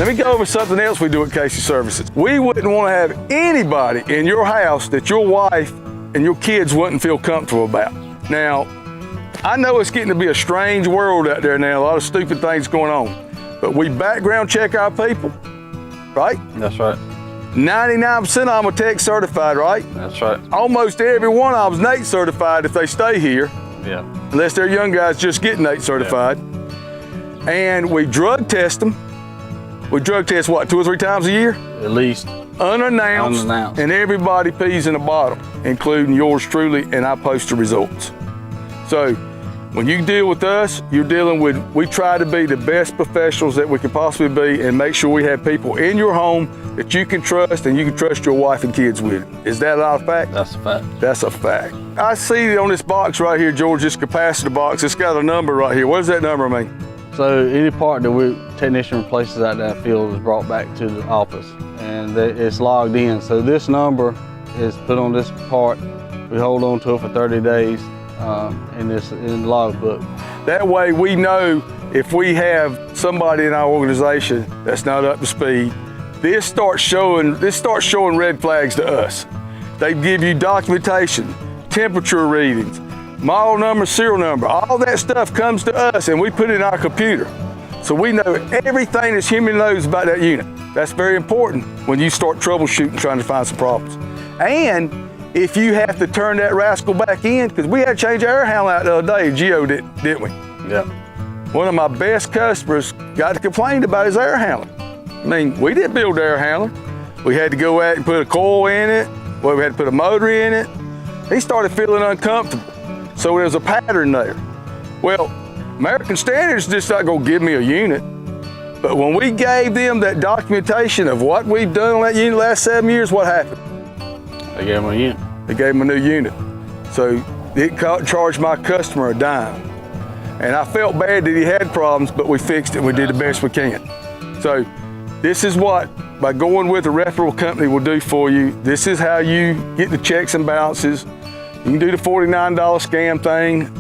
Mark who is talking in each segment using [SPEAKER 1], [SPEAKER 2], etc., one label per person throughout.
[SPEAKER 1] Let me go over something else we do at Casey Services. We wouldn't want to have anybody in your house that your wife and your kids wouldn't feel comfortable about. Now, I know it's getting to be a strange world out there now, a lot of stupid things going on, but we background check our people, right?
[SPEAKER 2] That's right.
[SPEAKER 1] 99% of them are tech certified, right?
[SPEAKER 2] That's right.
[SPEAKER 1] Almost every one of them is NATE certified if they stay here.
[SPEAKER 2] Yeah.
[SPEAKER 1] Unless they're young guys just getting NATE certified. Yeah. And we drug test them. We drug test what, 2 or 3 times a year?
[SPEAKER 2] At least.
[SPEAKER 1] Unannounced. And everybody pees in a bottle, including yours truly, and I post the results. So when you deal with us, you're dealing with, we try to be the best professionals that we can possibly be and make sure we have people in your home that you can trust and you can trust your wife and kids with. Is that not a fact?
[SPEAKER 2] That's a fact.
[SPEAKER 1] That's a fact. I see on this box right here, George, this capacitor box, it's got a number right here. What does that number mean?
[SPEAKER 2] So any part that technician replaces out that field is brought back to the office and it's logged in. So this number is put on this part. We hold on to it for 30 days. In this logbook. That way we know if we have somebody in our organization that's not up to speed, this starts showing red flags to us. They give you documentation, temperature readings, model number, serial number, all that stuff comes to us and we put it in our computer. So we know everything this human knows about that unit. That's very important when you start troubleshooting, trying to find some problems. And if you have to turn that rascal back in, because we had to change our air handler out the other day, Geo didn't we? Yeah. One of my best customers got to complain about his air handler. I mean, we didn't build the air handler. We had to go out and put a coil in it, well, we had to put a motor in it. He started feeling uncomfortable. So there's a pattern there. Well, American Standard's just not gonna give me a unit. But when we gave them that documentation of what we've done on that unit the last 7 years, what happened? They gave him a unit.
[SPEAKER 1] They gave him a new unit. So it charged my customer a dime. And I felt bad that he had problems, but we fixed it. We did the best we can. So this is what, by going with a reputable company, will do for you. This is how you get the checks and balances. You can do the $49 scam thing,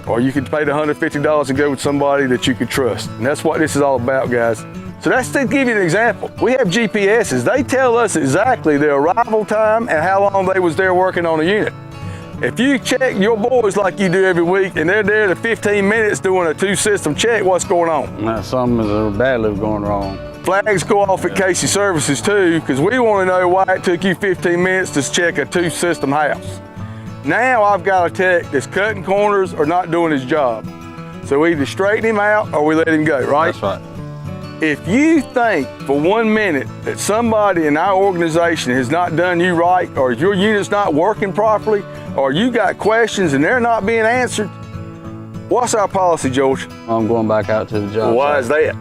[SPEAKER 1] or you can pay the $150 and go with somebody that you can trust. And that's what this is all about, guys. So that's to give you an example. We have GPSs. They tell us exactly their arrival time and how long they was there working on a unit. If you check your boys like you do every week and they're there to 15 minutes doing a 2-system check, what's going on?
[SPEAKER 2] Now, something is badly going wrong.
[SPEAKER 1] Flags go off at Casey Services too, because we want to know why it took you 15 minutes to check a 2-system house. Now I've got a tech that's cutting corners or not doing his job. So we either straighten him out or we let him go, right?
[SPEAKER 2] That's right.
[SPEAKER 1] If you think for 1 minute that somebody in our organization has not done you right, or your unit's not working properly, or you got questions and they're not being answered, what's our policy, George?
[SPEAKER 2] I'm going back out to the job.
[SPEAKER 1] Well, why is that?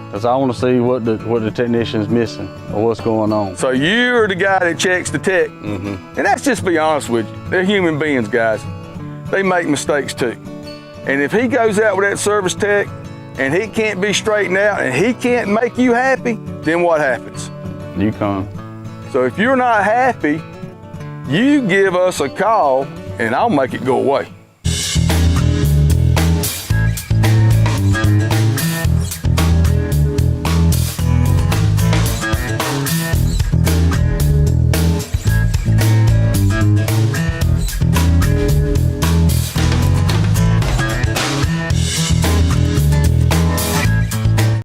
[SPEAKER 2] Because I want to see what the technician's missing or what's going on.
[SPEAKER 1] So you're the guy that checks the tech. And that's just be honest with you. They're human beings, guys. They make mistakes too. And if he goes out with that service tech and he can't be straightened out and he can't make you happy, then what happens?
[SPEAKER 2] You come.
[SPEAKER 1] So if you're not happy, you give us a call and I'll make it go away.